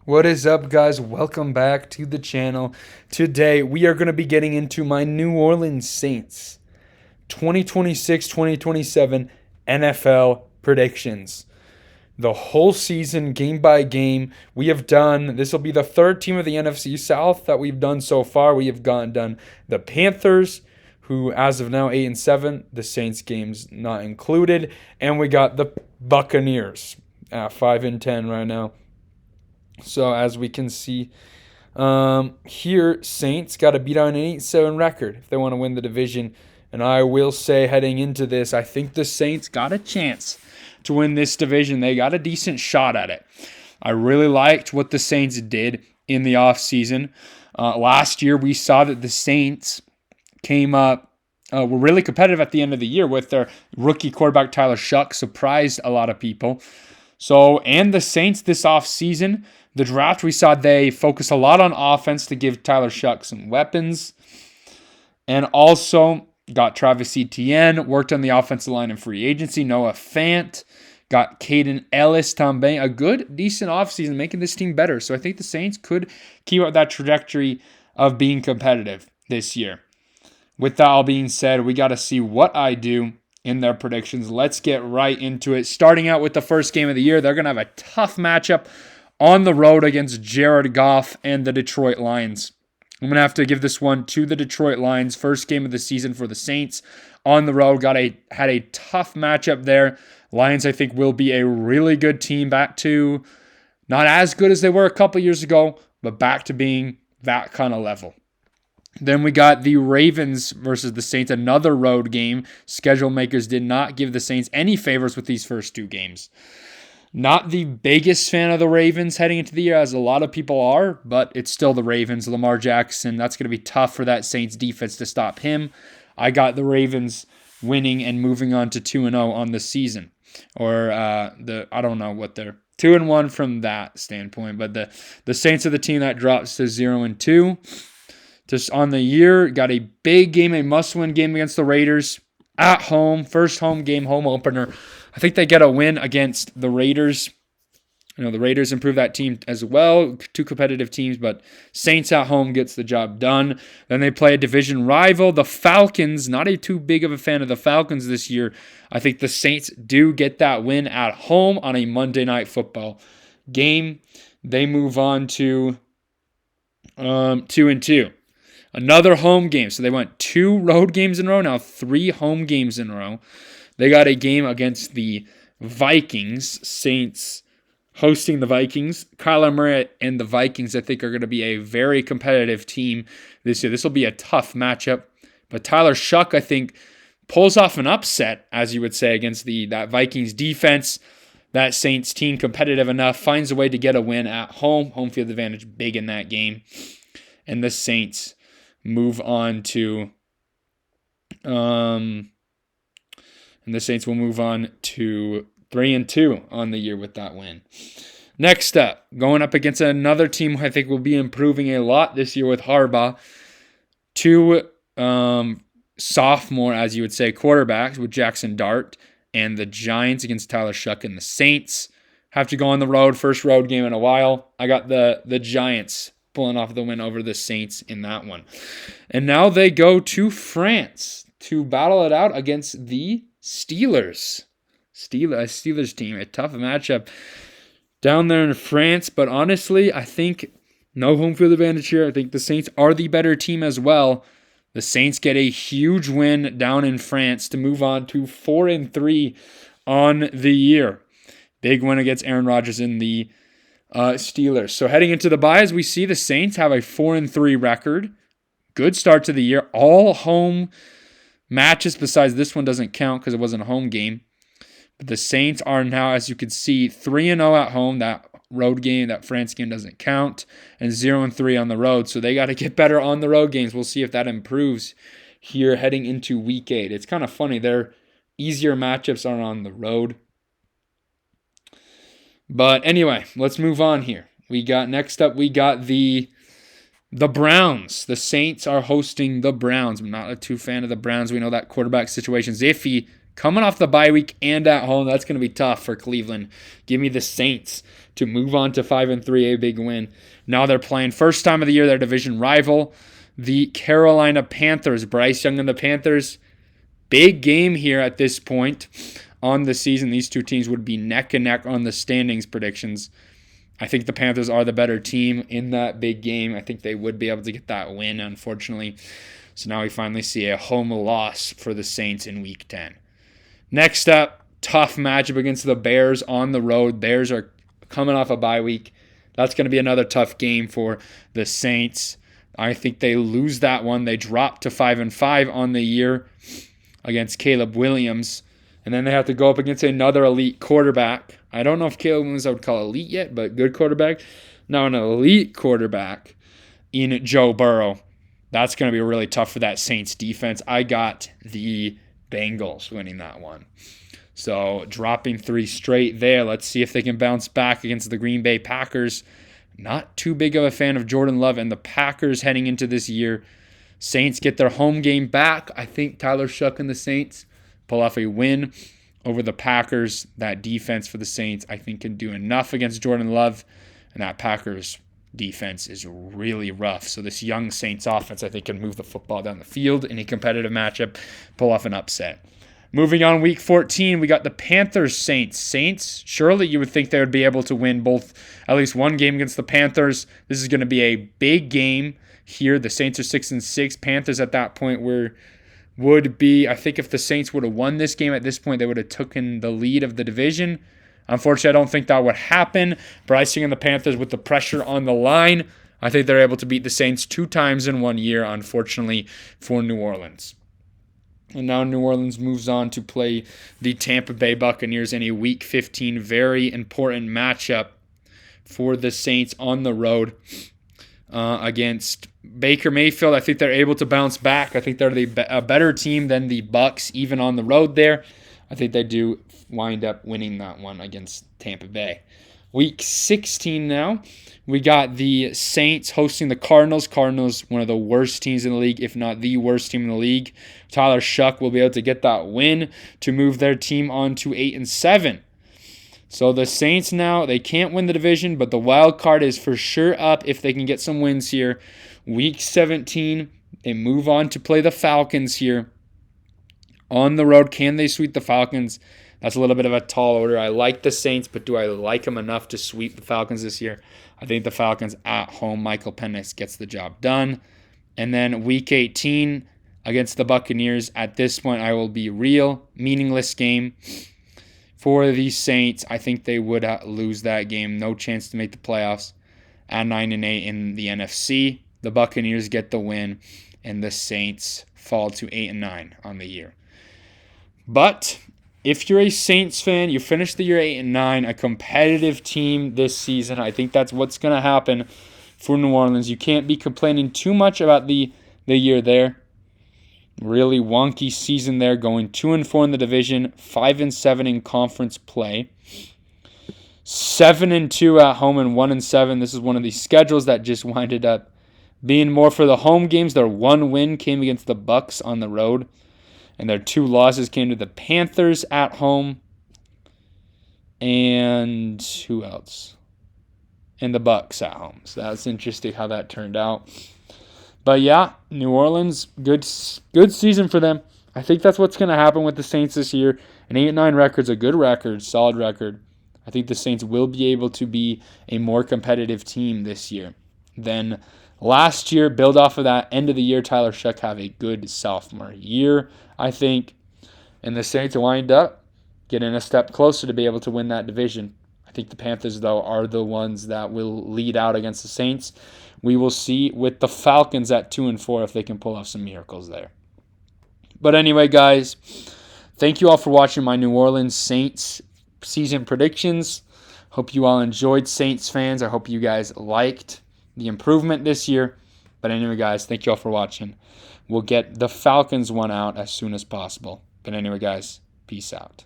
What is up, guys? Welcome back to the channel. Today, we are going to be getting into my New Orleans Saints 2026-2027 NFL predictions. The whole season, game by game, we have done. This will be the third team of the NFC South that we've done so far. We have done the Panthers, who as of now 8-7, the Saints games not included, and we got the Buccaneers at 5-10 right now. So as we can see here, Saints got to beat out an 8-7 record if they want to win the division. And I will say heading into this, I think the Saints got a chance to win this division. They got a decent shot at it. I really liked what the Saints did in the offseason. Last year, we saw that the Saints came up, were really competitive at the end of the year with their rookie quarterback, Tyler Shuck, surprised a lot of people. And the Saints this offseason, the draft, we saw they focus a lot on offense to give Tyler Shuck some weapons. And also got Travis Etienne, worked on the offensive line in free agency. Noah Fant, got Caden Ellis, Tom Bain. A good, decent offseason, making this team better. So I think the Saints could keep up that trajectory of being competitive this year. With that all being said, we got to see what I do in their predictions. Let's get right into it. Starting out with the first game of the year, they're going to have a tough matchup on the road against Jared Goff and the Detroit Lions. I'm going to have to give this one to the Detroit Lions. First game of the season for the Saints on the road. Had a tough matchup there. Lions, I think, will be a really good team, back to not as good as they were a couple years ago, but back to being that kind of level. Then we got the Ravens versus the Saints, another road game. Schedule makers did not give the Saints any favors with these first two games. Not the biggest fan of the Ravens heading into the year, as a lot of people are, but it's still the Ravens. Lamar Jackson, that's going to be tough for that Saints defense to stop him. I got the Ravens winning and moving on to 2-0 on the season. I don't know what they're 2-1 from that standpoint, but the Saints are the team that drops to 0-2. Just on the year, got a big game, a must-win game against the Raiders at home. First home game, home opener. I think they get a win against the Raiders. The Raiders improve that team as well. Two competitive teams, but Saints at home gets the job done. Then they play a division rival, the Falcons. Not too big of a fan of the Falcons this year. I think the Saints do get that win at home on a Monday Night Football game. They move on to 2-2. Another home game. So they went 2 road games in a row, now 3 home games in a row. They got a game against the Vikings. Saints hosting the Vikings. Kyler Murray and the Vikings, I think, are going to be a very competitive team this year. This will be a tough matchup. But Tyler Shuck, I think, pulls off an upset, as you would say, against that Vikings defense. That Saints team competitive enough, finds a way to get a win at home. Home field advantage big in that game. And the Saints move on to... And the Saints will move on to 3-2 on the year with that win. Next up, going up against another team who I think will be improving a lot this year with Harbaugh. 2 sophomore, as you would say, quarterbacks with Jackson Dart and the Giants against Tyler Shuck and the Saints. Have to go on the road, first road game in a while. I got the Giants pulling off the win over the Saints in that one. And now they go to France to battle it out against the Steelers. Steelers team, a tough matchup down there in France, but honestly, I think no home field advantage here. I think the Saints are the better team as well. The Saints get a huge win down in France to move on to 4-3 on the year. Big win against Aaron Rodgers in the Steelers. So heading into the byes, we see the Saints have a 4-3 record. Good start to the year. All home matches besides this one doesn't count because it wasn't a home game. But the Saints are now, as you can see, 3-0 at home. That road game, that France game doesn't count. And 0-3 on the road. So they got to get better on the road games. We'll see if that improves here heading into Week 8. It's kind of funny. Their easier matchups are on the road. But anyway, let's move on here. Next up, we got the Browns. The Saints are hosting the Browns. I'm not too fan of the Browns. We know that quarterback situation's iffy. Coming off the bye week and at home, that's going to be tough for Cleveland. Give me the Saints to move on to 5-3, a big win. Now they're playing first time of the year their division rival, the Carolina Panthers. Bryce Young and the Panthers, big game here at this point on the season. These two teams would be neck and neck on the standings predictions. I think the Panthers are the better team in that big game. I think they would be able to get that win, unfortunately. So now we finally see a home loss for the Saints in Week 10. Next up, tough matchup against the Bears on the road. Bears are coming off a bye week. That's going to be another tough game for the Saints. I think they lose that one. They drop to 5-5 on the year against Caleb Williams. And then they have to go up against another elite quarterback. I don't know if Caleb Williams I would call elite yet, but good quarterback. Now an elite quarterback in Joe Burrow. That's going to be really tough for that Saints defense. I got the Bengals winning that one. So dropping 3 straight there. Let's see if they can bounce back against the Green Bay Packers. Not too big of a fan of Jordan Love and the Packers heading into this year. Saints get their home game back. I think Tyler Shough and the Saints pull off a win over the Packers. That defense for the Saints, I think, can do enough against Jordan Love. And that Packers defense is really rough. So this young Saints offense, I think, can move the football down the field in a competitive matchup, pull off an upset. Moving on, Week 14, we got the Panthers Saints. Saints, surely you would think they would be able to win at least one game against the Panthers. This is going to be a big game here. The Saints are 6-6. Panthers at that point would be, I think if the Saints would have won this game at this point, they would have taken the lead of the division. Unfortunately, I don't think that would happen. Bryce Young and the Panthers with the pressure on the line, I think they're able to beat the Saints 2 times in 1 year, unfortunately, for New Orleans. And now New Orleans moves on to play the Tampa Bay Buccaneers in a Week 15 very important matchup for the Saints on the road against Baker Mayfield. I think they're able to bounce back. I think they're a better team than the Bucs, even on the road there. I think they do wind up winning that one against Tampa Bay. Week 16 now. We got the Saints hosting the Cardinals. Cardinals, one of the worst teams in the league, if not the worst team in the league. Tyler Shough will be able to get that win to move their team on to 8-7. So the Saints now, they can't win the division, but the wild card is for sure up if they can get some wins here. Week 17, they move on to play the Falcons here. On the road, can they sweep the Falcons? That's a little bit of a tall order. I like the Saints, but do I like them enough to sweep the Falcons this year? I think the Falcons at home, Michael Penix gets the job done. And then Week 18 against the Buccaneers. At this point, I will be real. Meaningless game for the Saints. I think they would lose that game. No chance to make the playoffs at 9-8 in the NFC. The Buccaneers get the win, and the Saints fall to 8-9 on the year. But if you're a Saints fan, you finish the year 8-9, a competitive team this season. I think that's what's going to happen for New Orleans. You can't be complaining too much about the year there. Really wonky season there, going 2-4 in the division, 5-7 in conference play, 7-2 at home and 1-7. This is one of these schedules that just winded up being more for the home games. Their one win came against the Bucs on the road, and their 2 losses came to the Panthers at home, and who else? And the Bucs at home. So that's interesting how that turned out. But yeah, New Orleans, good season for them. I think that's what's going to happen with the Saints this year. An 8-9 record's a good record, solid record. I think the Saints will be able to be a more competitive team this year than last year. Build off of that end of the year. Tyler Shough have a good sophomore year, I think. And the Saints wind up getting a step closer to be able to win that division. I think the Panthers, though, are the ones that will lead out against the Saints. We will see with the Falcons at 2-4 if they can pull off some miracles there. But anyway, guys, thank you all for watching my New Orleans Saints season predictions. Hope you all enjoyed, Saints fans. I hope you guys liked the improvement this year. But anyway, guys, thank you all for watching. We'll get the Falcons one out as soon as possible. But anyway, guys, peace out.